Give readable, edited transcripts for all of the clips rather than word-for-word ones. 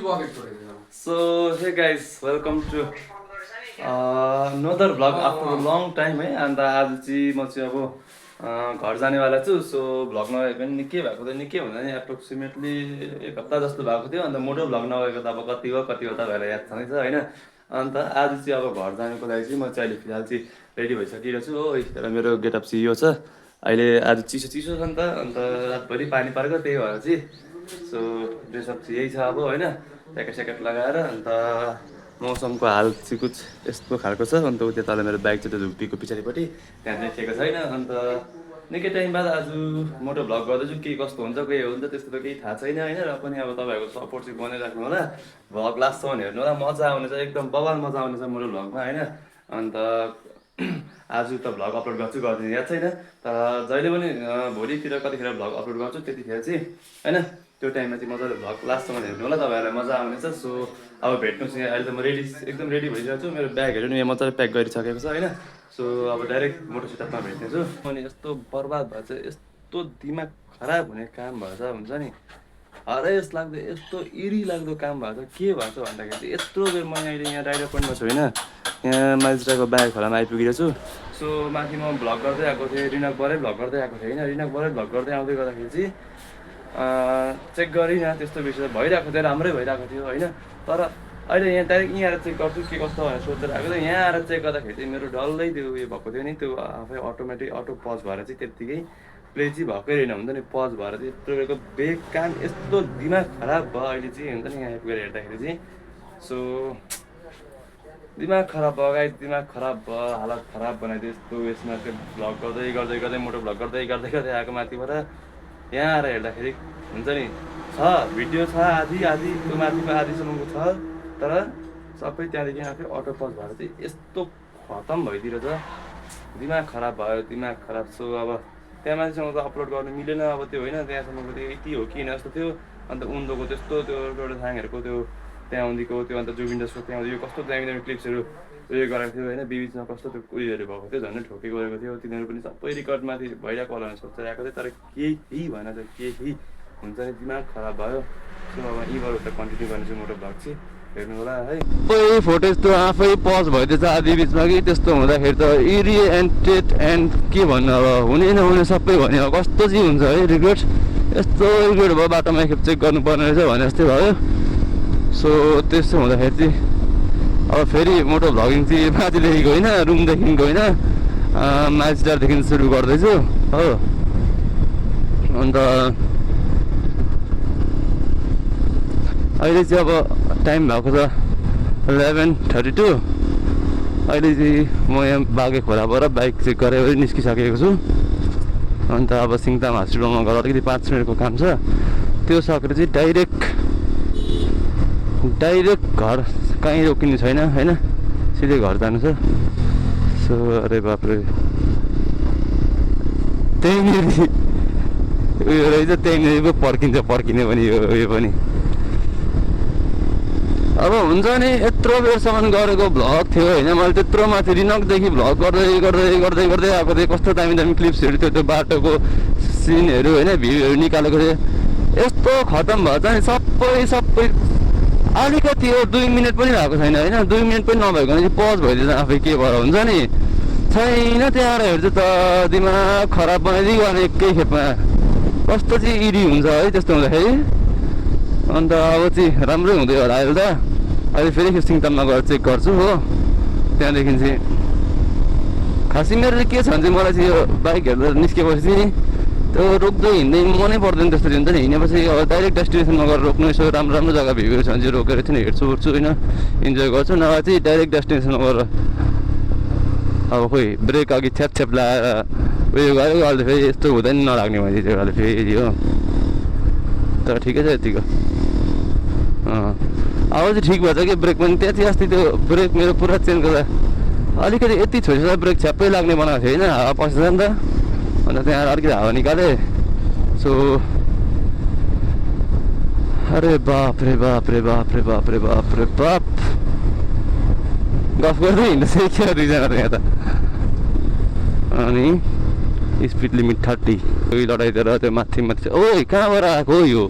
So hey guys, welcome to another vlog after a long time है। अन्त आज चाहिँ म चाहिँ अब घर जानेवाला छु। सो भ्लग नभए पनि निकै भएको त निकै भन्दा नि एप्रोक्सिमेटली एक हप्ता जस्तो भएको थियो। अन्त मोटो भ्लग नभएको त अब कति हो तपाईँहरूलाई याद छँदैछ होइन। अन्त आज चाहिँ अब घर जानुको लागि चाहिँ म चाहिँ अहिले फिलहाल चाहिँ रेडी भइसकिरहेको छु हो। तर मेरो गेटअप चाहिँ यो छ। अहिले आज चिसो चिसो छ नि त, अन्त रातभरि पानी परेको त्यही भएर चाहिँ सो ड्रेसअप चाहिँ यही छ अब होइन। ज्याकेट स्याकेट लगाएर अन्त मौसमको हाल चाहिँ कुछ यस्तो खालको छ। अन्त उता तल मेरो बाइक चाहिँ त्यो झुप्पीको पछाडिपट्टि त्यहाँ देखेको छैन। अन्त निकै टाइम बाद आज मोटो भ्लग गर्दैछु। के कस्तो हुन्छ के हुन्छ त्यस्तो त केही थाहा छैन होइन। र पनि अब तपाईँहरूको सपोर्ट चाहिँ बनाइराख्नु होला। भ्लग लास्टसम्म हेर्नु होला, मजा आउनेछ, एकदम बवाल मजा आउनेछ मोटो भ्लगमा होइन। अन्त आज त भ्लग अपलोड गर्छु गर्दिनँ याद छैन, तर जहिले पनि भोलितिर कतिखेर भ्लग अपलोड गर्छु त्यतिखेर चाहिँ होइन। त्यो टाइममा चाहिँ मजाले भ्लग लास्टसम्म हेर्नु होला, तपाईँहरूलाई मजा आउनेछ। सो अब भेट्नु चाहिँ अहिले त म एकदम रेडी भइसकेको छु। मेरो ब्यागहरू नि यहाँ मजाले प्याक गरिसकेको छ होइन। सो अब डाइरेक्ट मोटो सेटअपमा भेट्नेछु। अनि यस्तो बर्बाद भएछ, यस्तो दिमाग खराब हुने काम भएछ हुन्छ नि, हरेस लाग्दो यस्तो इरी लाग्दो काम भएको छ। के भएको छ भन्दाखेरि चाहिँ यत्रो बेर म अहिले यहाँ राइडर पोइन्टमा छु होइन। यहाँ माइजराको बाघ खोलामा आइपुगेको छु। सो माथि म भ्लग गर्दै आएको थिएँ, रिनकबाटै भ्लग गर्दै आएको थिएँ होइन। रिनकबाटै भ्लग गर्दै आउँदै गर्दाखेरि चाहिँ चेक गरिनँ, त्यस्तो विषय भइरहेको थियो, राम्रै भइरहेको थियो होइन। तर अहिले यहाँ डाइरेक्ट यहाँ आएर चेक गर्छु के कस्तो भनेर सोचेर आएको थियो। यहाँ आएर चेक गर्दाखेरि चाहिँ मेरो डल्लै त्यो उयो भएको थियो नि, त्यो आफै अटोमेटिक अटो पज भएर चाहिँ त्यत्तिकै प्ले चाहिँ भएकै रहेन हुन्छ नि, पज भएर चाहिँ यत्रो बेरको बेकाम यस्तो दिमाग खराब भयो अहिले चाहिँ हुन्छ नि। यहाँ आइपुगेर हेर्दाखेरि चाहिँ सो दिमाग खराब भयो गाइस, दिमाग खराब भयो, हालत खराब बनाइदियो यस्तो उयसमा। त्यो भ्लग गर्दै गर्दै गर्दै मोटो भ्लग गर्दै गर्दै गर्दै आएको माथिबाट यहाँ आएर हेर्दाखेरि हुन्छ नि छ भिडियो छ आधी आधी, त्यो माथिको आधीसम्मको छ, तर सबै त्यहाँदेखि आफै अटो पज भएर चाहिँ यस्तो खतम भइदिएर छ। दिमाग खराब भयो, दिमाग खराब। सो अब त्यहाँ माथिसम्म त अपलोड गर्नु मिलेन अब त्यो होइन। त्यहाँसम्मको त्यो यति हो कि जस्तो थियो। अन्त उन्दोको त्यस्तो त्यो एउटा थाङहरूको त्यो त्यहाँदेखिको त्यो अन्त जुबिन्डसको त्यहाँ यो कस्तो दामी दामी क्लिप्सहरू उयो गराएको थियो होइन। बिचमा कस्तो त्यो उयोहरू भएको थियो, झन् ठोके गरेको थियो। तिनीहरू पनि सबै रिकर्डमाथि भइरहेको होला भनेर सोचेर आएको थियो, तर केही भएन त, केही हुन्छ नि। दिमाग खराब भयो। सो अब यहीँबाट त कन्टिन्यू गर्नेछु मोटो भ्लग चाहिँ, हेर्नु होला है। सबै फुटेज त आफै पज भइदिएछ आधी बिचमा कि, त्यस्तो हुँदाखेरि त इरिएन्टेड एन्ड के भन्नु अब, हुने नहुने सबै भन्यो कस्तो चाहिँ हुन्छ है। रिग्रेट यस्तो रिग्रेट भयो, बाटोमा एकखेप चेक गर्नुपर्ने रहेछ भने जस्तै भयो। सो त्यस्तो हुँदाखेरि चाहिँ अब फेरि मोटो भ्लगिङ चाहिँ माथिदेखिको होइन, रुमदेखिको होइन, माइजदारदेखि सुरु गर्दैछु हो। अन्त अहिले चाहिँ अब टाइम भएको छ 11:32। अहिले चाहिँ म यहाँ बाघे खोलाबाट बाइक चेक गरेर निस्किसकेको छु। अन्त अब सिङताम हस्पिटलमा गएर अलिकति 5 मिनटको काम छ, त्यो सकेर चाहिँ डाइरेक्ट घर, कहीँ रोकिनु छैन होइन, सिधै घर जानु छ। सो अरे बाप्रे, त्यहीँनिर उयो रहेछ, त्यहीँनिर पो पर्किने पनि यो पनि। अब हुन्छ नि यत्रो बेरसम्म गरेको भ्लग थियो होइन, मैले त्यत्रो माथि रिनकदेखि भ्लग गर्दै गर्दै गर्दै गर्दै आएको थिएँ। कस्तो दामी दामी क्लिप्सहरू थियो, त्यो बाटोको सिनहरू होइन, भ्यूहरू निकालेको थिएँ। यस्तो खतम भएछ नि सबै अलिकति हो 2 मिनट पनि भएको छैन होइन। 2 मिनट पनि नभएको चाहिँ पज भइदिन्छ आफै, के भएर हुन्छ नि छैन। त्यहाँ आएर हेर्छु त दिमाग खराब बनाइदियो अनि एकै खेपमा, कस्तो चाहिँ इरी हुन्छ है त्यस्तो हुँदाखेरि। अन्त अब चाहिँ राम्रै हुँदै होला अहिले त। अहिले फेरि सिङताममा गएर चेक गर्छु हो। त्यहाँदेखि चाहिँ खासै मेरो चाहिँ के छ भने चाहिँ मलाई चाहिँ यो बाइक हेर्दा निस्केपछि त्यो रोक्दै हिँड्दै मनै पर्दैन त्यस्तो हुन्छ नि। हिँडेपछि अब डाइरेक्ट डेस्टिनेसनमा गएर रोक्नु, यसो राम्रो राम्रो जग्गा भ्यूहरू छ भने चाहिँ रोकेर चाहिँ हेर्छु होइन, इन्जोय गर्छु। नभए चाहिँ डाइरेक्ट डेस्टिनेसनमा गएर अब खोइ ब्रेक अघि छ्याप लगाएर उयो गऱ्यो, अहिले फेरि यस्तो हुँदैन नलाग्ने भने चाहिँ अहिले फेरि हो। तर ठिकै छ यतिको। अब चाहिँ ठिक भएछ कि ब्रेक पनि। त्यहाँ चाहिँ अस्ति त्यो ब्रेक मेरो पुरा चेन्ज गर्दा अलिकति यति छोइसक्दा ब्रेक छ्याप्पै लाग्ने बनाएको थियो होइन, हावा पस्छ नि त। अन्त त्यहाँ अलिकति हावा निकालेँ। सो अरे बाप रे बाप रे बाप रे बाप रे बाप रे बाप, गफ गर्दै हिँड्दैछ क्या दुईजना यहाँ त। अनि स्पिड लिमिट 30 लडाइदिएर त्यो माथि ओ कहाँबाट आएको यो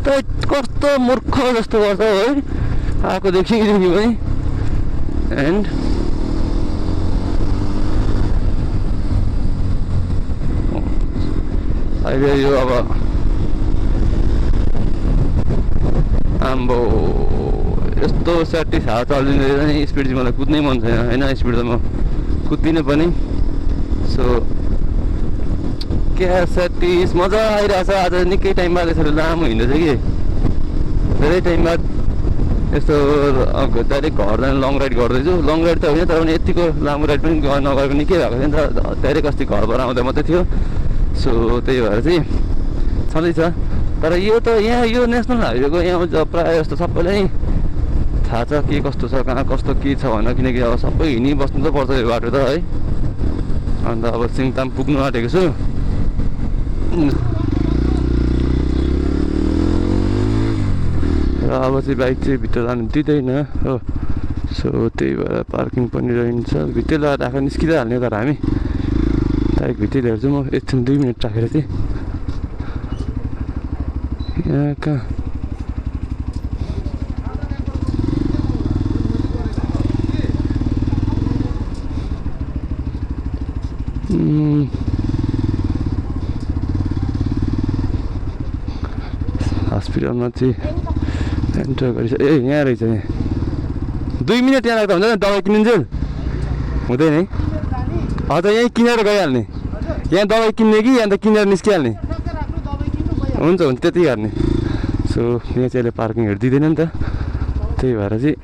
त कस्तो मूर्ख जस्तो गर्छ है आएको देखि पनि एन्ड अहिले यो अब आम्बो यस्तो 60 हावा चलिँदैन नि स्पिड चाहिँ मलाई कुद्नै मन छैन होइन स्पिड त म कुद्दिनँ पनि सो क्या 30 मजा आइरहेछ आज निकै टाइम बाद यसरी लामो हिँड्दैछ कि धेरै टाइम बाद यस्तो डाइरेक्ट घर जाने लङ राइड गर्दैछु लङ राइड त होइन तर पनि यतिको लामो राइड पनि नगरेको निकै भएको थियो नि त डाइरेक्ट अस्ति घरबाट आउँदा मात्रै थियो सो त्यही भएर चाहिँ छँदैछ तर यो त यहाँ यो नेसनल हाइवेको यहाँ प्रायः जस्तो सबैलाई थाहा छ के कस्तो छ कहाँ कस्तो के छ भनेर किनकि अब सबै हिँडिबस्नु त पर्छ यो बाटो त है अन्त अब सिङताम पुग्नु आँटेको छु र अब चाहिँ बाइक चाहिँ भित्र जानु दिँदैन हो सो त्यही भएर पार्किङ पनि रहन्छ भित्रै लगाएर आँखा निस्किँदै हाल्ने तर हामी बाइक भित्रै लिएर चाहिँ म एकछिन 2 मिनट राखेर चाहिँ यहाँ कहाँ हस्पिटलमा चाहिँ एन्टर गरिसक्यो ए यहाँ रहेछ यहाँ 2 मिनट यहाँ लाग्दा हुन्छ नि दबाई किनिन्छ हुँदैन है हजुर यहीँ किनेर गइहाल्ने यहाँ दबाई किन्ने कि अन्त किनेर निस्किहाल्ने हुन्छ हुन्छ त्यति गर्ने सो यहाँ चाहिँ अहिले पार्किङहरू दिँदैन नि त त्यही भएर चाहिँ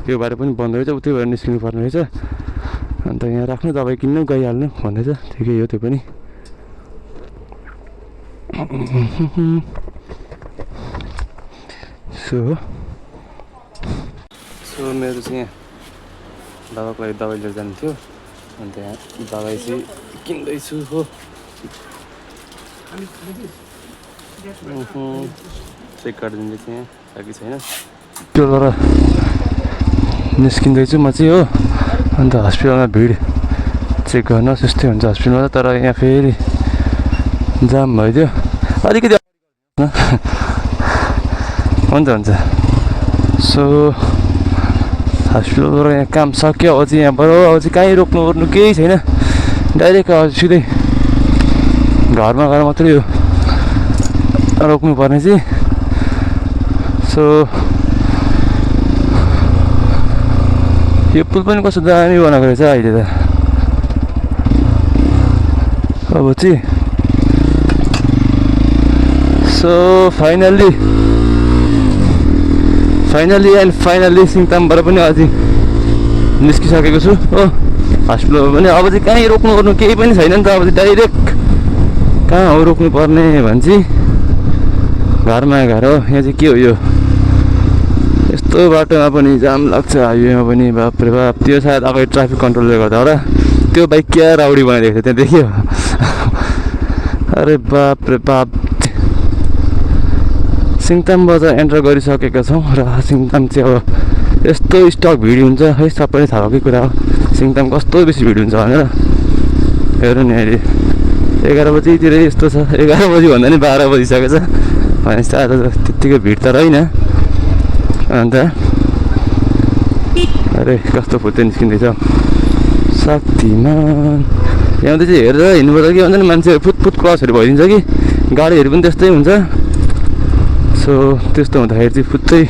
यो बाटो पनि बन्द रहेछ उतै भएर निस्किनु पर्ने रहेछ अन्त यहाँ राख्नु दबाई किन्नु गइहाल्नु भन्दैछ ठिकै हो त्यो पनि सो मेरो चाहिँ यहाँ बाबाको लागि दबाई लिएर जानु थियो अन्त यहाँ दबाई चाहिँ किन्दैछु हो चेक गरिदिँदैछु यहाँ छ कि छैन त्यो गरेर निस्किँदैछु म चाहिँ हो अन्त हस्पिटलमा भिड चेक गर्न त्यस्तै हुन्छ हस्पिटलमा तर यहाँ फेरि जाम भइदियो अलिकति हुन्छ हुन्छ सो हस्पिटलबाट यहाँ काम सक्यो अब चाहिँ यहाँबाट अब चाहिँ कहीँ रोक्नु ओर्नु केही छैन डाइरेक्ट अब सिधै घरमा गएर मात्रै यो रोक्नु पर्ने चाहिँ सो यो पुल पनि कस्तो दामी बनाएको रहेछ अहिले त अब चाहिँ सो फाइनल्ली एन्ड सिङतामबाट पनि अझै निस्किसकेको छु हो हस्पिटलमा पनि अब चाहिँ कहीँ रोक्नु गर्नु केही पनि छैन नि त अब चाहिँ डाइरेक्ट कहाँ हो रोक्नु पर्ने भन्छ घरमा घर हो यहाँ चाहिँ के हो यो यस्तो बाटोमा पनि जाम लाग्छ हाइवेमा पनि बाफ्रे बाप त्यो सायद अगाडि ट्राफिक कन्ट्रोलले गर्दा होला त्यो बाइक क्या राउडी बनाइदिएको थियो त्यहाँ देखियो अरे बाफ्रे बाप सिङताम बजार एन्टर गरिसकेका छौँ र सिङताम चाहिँ अब यस्तो स्टक भिड हुन्छ है सबैले थाहा भएकै कुरा हो सिङताम कस्तो बेसी भिड हुन्छ भनेर हेर्नु नि अहिले 11 बजीतिर यस्तो छ 11 बजी भन्दा नि 12 बजिसकेको छ भनेपछि आज त्यत्तिकै भिड त रहेन अन्त अरे कस्तो फुत्ते निस्किँदैछ शक्तिमान यहाँ चाहिँ हेरेर हिँड्नुपर्छ कि भन्छ नि मान्छे फुट क्रसहरू भइदिन्छ कि गाडीहरू पनि त्यस्तै हुन्छ सो त्यस्तो हुँदाखेरि चाहिँ फुत्तै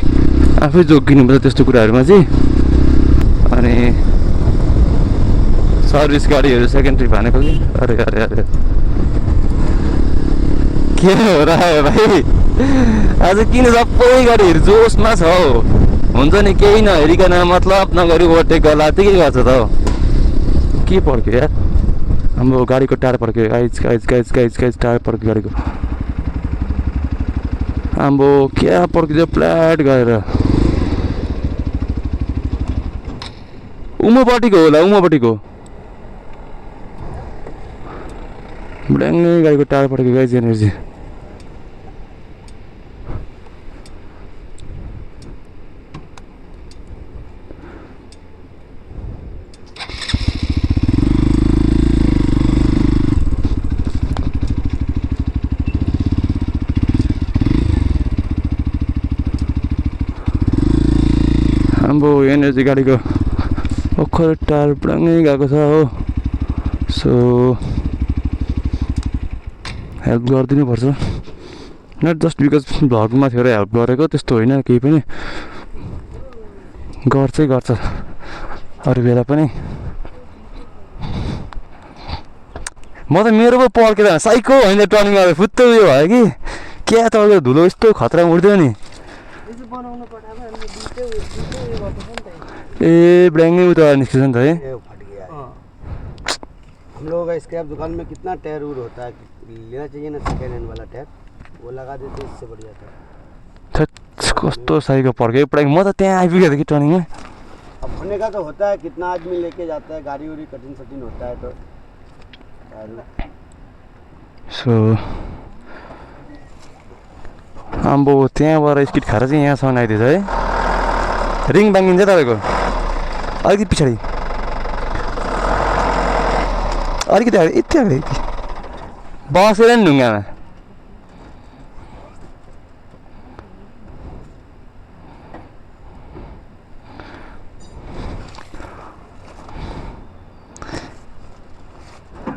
आफै जोगिनुपर्छ त्यस्तो कुराहरूमा चाहिँ अनि सर्भिस गाडीहरू सेकेन्डरी भनेको कि अरे अरे अरे के हो र भाइ आज किन सबै गाडीहरू जोसमा छ हौ हुन्छ नि केही नहेरिकन मतलब नगरी ओभरटेक गर्ला त्यही गर्छ त हौ के पर्क्यो यार हाम्रो गाडीको टायर पर्क्यो गाइज टायर पर्क्यो गाडीको आम्बो क्या पर्किदियो फ्ल्याट गरेर उमोपट्टिको होला उमोपट्टिको ब्ल्याङ्गै गाडीको टायर पर्क्यो गाइज एनर्जी अब एनर्जी गाडीको ओखर टायर पुरानै गएको छ हो, सो हेल्प गरिदिनुपर्छ। नट जस्ट बिकज भ्लगमा थियो र हेल्प गरेको त्यस्तो होइन, केही पनि गर्छै गर्छ अरू बेला पनि। म त मेरो पो पड्केर साइको होइन टर्निङमा फुत्तै उयो भयो कि क्या तपाईँको धुलो यस्तो खतरा उड्थ्यो नि। ए ब्ल्याङ्गै उता निस्किन्छ नि त है। हम लोगों का स्क्रैप दुकान में कितना टायर उर होता है, लेना चाहिए ना सेकेंड हैंड वाला टायर, वो लगा देते इससे बढ़िया था। कस्तो साइको पड्क्यो पुरा। म त त्यहाँ आइपुगेको थिएँ कि टर्निङमा। अब होने का तो होता है, कितना आदमी लेके जाता है, गाड़ी उड़ी कठिन सटिन होता है तो सो आम्बो त्यहाँबाट स्किट खाएर चाहिँ यहाँसम्म आइदिएछ है। रिङ बाङ्गिन्छ तपाईँको अलिकति पछाडि, अलिकति अगाडि, यति अगाडि बसेर नि ढुङ्गामा।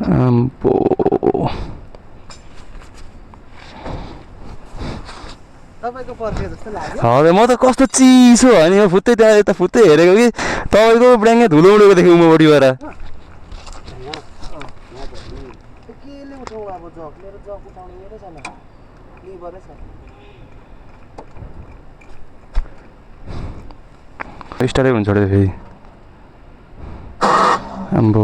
आम्बो तपाईँको पर्खे जस्तो लाग्यो। हजुर म त कस्तो चिसो हो नि, यो फुत्तै त्यहाँ यता फुत्तै हेरेको कि तपाईँको ब्ल्याङ्गे धुलो उडेको देखेँ उमापट्टिबाट। केले उठाउँ अब जग, मेरो जग उठाउने मेरै छैन, लिभरै छ। स्टार्टै हुन्छ छोड्यो फेरि। आम्बो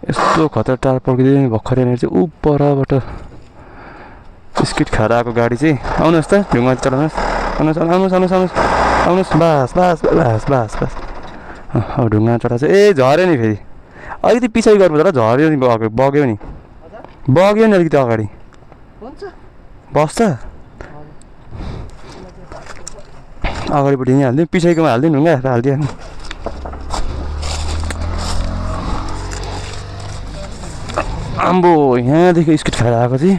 यस्तो खतरा टार पड्किँदै भर्खर यहाँनिर चाहिँ परबाट स्किट खाएर आएको गाडी चाहिँ। आउनुहोस् त ढुङ्गा चढाउनुहोस्, आउनुहोस् आउनुहोस् आउनुहोस् आउनुहोस् आउनुहोस्, बास बास बास बास बास। अब ढुङ्गा चढा चाहिँ ए झऱ्यो नि फेरि, अलिकति पछाडि गर्नुपर्छ र झऱ्यो नि, बग्यो नि, बग्यो नि अलिकति अगाडि बस्छ। अगाडिपट्टि यहीँ हालिदिउँ, पछाडिकोमा हालिदिउँ ढुङ्गा हालिदियो। आम्बो यहाँदेखि स्किट खाएर आएको चाहिँ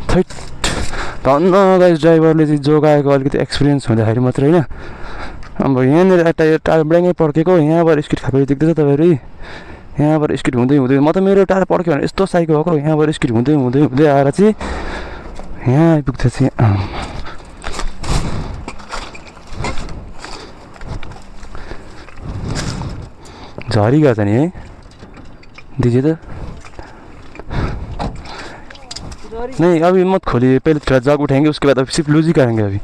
थैट धन्न गाइस ड्राइभरले चाहिँ जोगाएको अलिकति एक्सपिरियन्स हुँदाखेरि मात्रै होइन। अब यहाँनिर एउटा टायर ब्ल्याङ्गै पड्केको, यहाँबाट स्किट खाएको देख्दैछ तपाईँहरू। यहाँबाट स्किट हुँदै हुँदै म त मेरो टायर पड्क्यो भने यस्तो साइको भएको, यहाँबाट स्किट हुँदै हुँदै हुँदै आएर चाहिँ यहाँ आइपुग्छ चाहिँ झरी गएछ नि है दिदी त। नहीं अभी मत खोलिए, पहले थोड़ा जग उठाएंगे उसके बाद अभी सिर्फ लूज ही करेंगे। अभी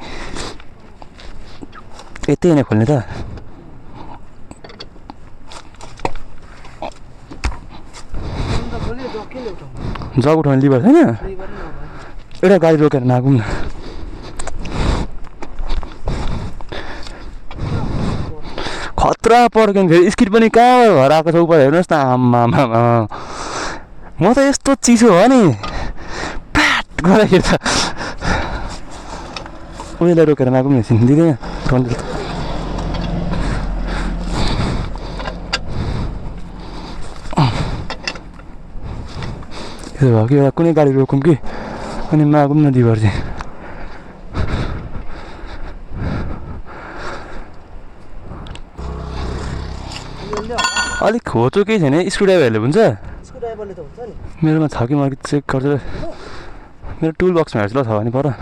इतने ही नहीं खोलने था। जग उठाउने लिभर छैन, एउटा गाडी रोकेर नआगौँ न। खतरा पड्क्यो नि फेरि, स्किट पनि कहाँ भएर आएको छ उपर हेर्नुहोस् त। आम्मामा म त यस्तो चिसो हो नि गर्दाखेरि त उयोलाई रोकेर नआएको पनि एकछिन दिँदैन उठाउनु। यसो भयो कि एउटा कुनै गाडी रोकौँ कि अनि मागौँ न दिभर चाहिँ। अलिक होचो केही छैन, स्क्रुड्राइभरले हुन्छ। स्क्रुड्राइभरले त हुन्छ नि, मेरोमा छ कि म अलिकति चेक गर्छु। मेरो टुल बक्समा हेर्छु ल, छ भने पर।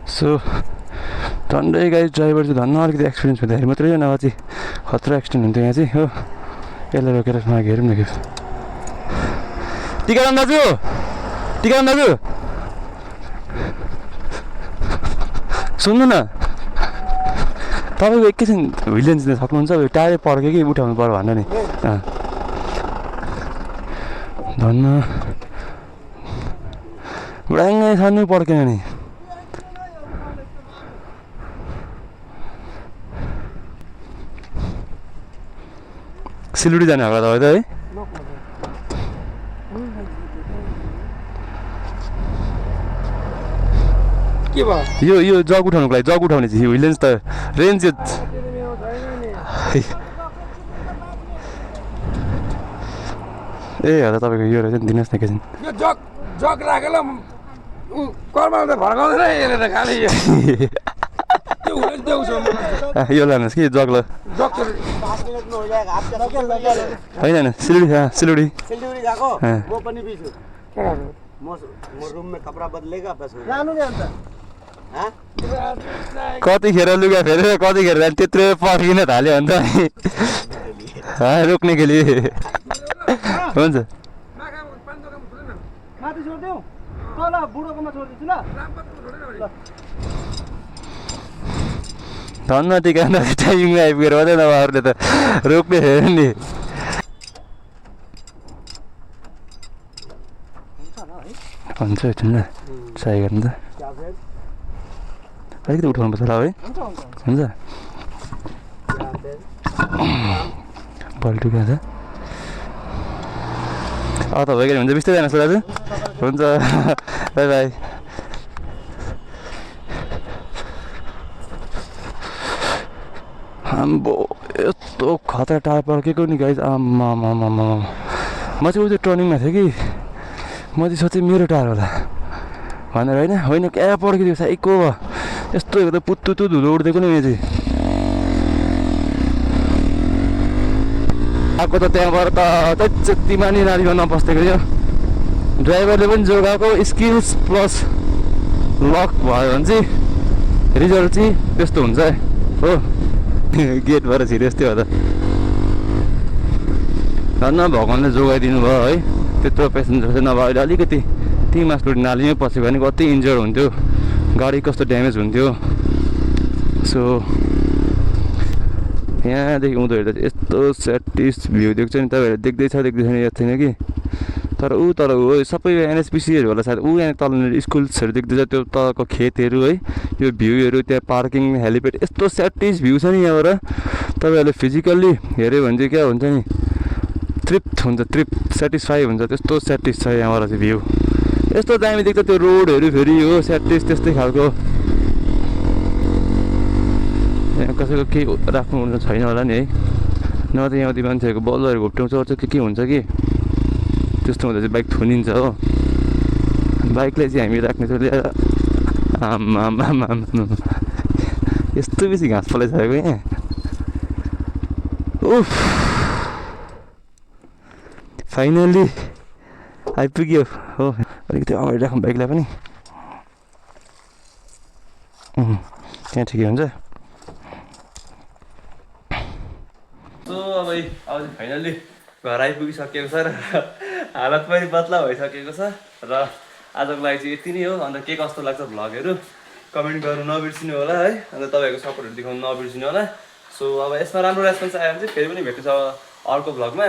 सो झन्डै गाडी ड्राइभर चाहिँ धन्न अलिकति एक्सपिरियन्स हुँदाखेरि मात्रै हो, नभए चाहिँ खतरा एक्सिडेन्ट हुन्थ्यो यहाँ चाहिँ हो। यसलाई रोकेर मागे हेरौँ न के टिकाराम दाजु, टिकाराम दाजु सुन्नु न, तपाईँको एकैछिन भिलेन्स दिन सक्नुहुन्छ? अब टायरै पड्क्यो कि उठाउनु पर्यो भनेर नि। धन्न ब्ल्याङ्गै छान्नु पड्केन नि। सिलगढी जाने होला तपाईँ त है? के भयो यो जग उठाउनुको लागि, जग उठाउने चाहिँ भिलेन्स त रेन्ज ए हजुर तपाईँको यो रहेछ नि दिनुहोस् न एकैछिन यो जग जग राखेर कर्माले त फर्काउँदैन यसले त खालि त्यो हुँदैन देउँछ यो लानुहोस् कि जग ल जग 5 मिनट में हो जाएगा आपका लगे होइन सिलगढी सिलगढी गएको हाँ। वो पनि बिचु म रुम में कपड़ा बदलेगा बस हो जानु नि अन्त हाँ कतिखेर लुगा फेरेर कतिखेर त्यत्रो पर्खिन थाल्यो अन्त रोक्ने के लिए हुन्छ माथि छोडिदेऊ तल बुढोकोमा छोडिदिन्छु ल धन्न टिका टाइमिङमा आइपुगेर मात्रै नभए अरूले त रोक्ने थियो नि हुन्छ एकछिन ल ट्राई गर्नु त अलिकति उठाउनु पर्छ होला है हुन्छ पल्टु कहाँ छ त भइगयो हुन्छ बिस्तारै जानुहोस् दाजु हुन्छ बाई बाई आम्बो यस्तो खतरा टाढा पर्खेको नि गाइज आम्मा म चाहिँ उयो टर्निङमा थिएँ कि म चाहिँ सोचेँ मेरो टाढा होला भनेर होइन क्या पर्खिदियो साइको यस्तो हेर्दा पुत्तु धुलो उड्दिएको नि यो चाहिँ आएको त त्यहाँबाट त त्यतिमा नि नालीमा नपस्दिएको थियो ड्राइभरले पनि जोगाएको स्किल्स प्लस लक भयो भने चाहिँ रिजल्ट चाहिँ त्यस्तो हुन्छ हो गेटबाट छिरेस् त्यो त धन्न भगवान्ले जोगाइदिनु भयो है त्यत्रो पेसेन्जर चाहिँ नभए अहिले अलिकति ती मासलुटी नालीमै पस्यो भने कति इन्जर हुन्थ्यो गाडी कस्तो ड्यामेज हुन्थ्यो सो यहाँदेखि उँधो हेर्दा चाहिँ यस्तो स्याटिस भ्यू देख्छ नि तपाईँहरू देख्दैछ नि याद छैन कि तर ऊ सबै एनएचपिसीहरू होला सायद ऊ यहाँ तल स्कुल्सहरू देख्दैछ त्यो तलको खेतहरू है यो भ्यूहरू त्यहाँ पार्किङ हेलिप्याड यस्तो स्याटिस भ्यू छ नि यहाँबाट तपाईँहरूले फिजिकल्ली हेऱ्यो भने चाहिँ क्या हुन्छ नि ट्रिप सेटिस्फाई हुन्छ त्यस्तो स्याटिस छ यहाँबाट चाहिँ भ्यू यस्तो दामी देख्छ त्यो रोडहरू फेरि हो स्याटिस त्यस्तै खालको यहाँ कसैको केही राख्नु छैन होला नि है न त यहाँ मान्छेहरूको बलहरू घुप्ट्याउँछ अझ के हुन्छ कि त्यस्तो हुँदा चाहिँ बाइक थुनिन्छ हो बाइकलाई चाहिँ हामी राख्ने चाहिँ ल्याएर आम्मा यस्तो बेसी घाँस फलाइसकेको यहाँ उफ फाइनल्ली आइपुग्यो हो अलिकति अगाडि राखौँ बाइकलाई पनि त्यहाँ ठिकै हुन्छ अब फाइनल्ली घर आइपुगिसकेको छ र हालत पनि बदला भइसकेको छ र आजको लागि चाहिँ यति नै हो अन्त के कस्तो लाग्छ भ्लगहरू कमेन्ट गर्नु नबिर्सिनु होला है अन्त तपाईँहरूको सपोर्टहरू देखाउनु नबिर्सिनु होला सो अब यसमा राम्रो रेस्पोन्स आयो भने चाहिँ फेरि पनि भेट्नु छ अर्को भ्लगमा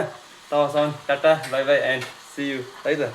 तबसम्म tata bye bye and see you है त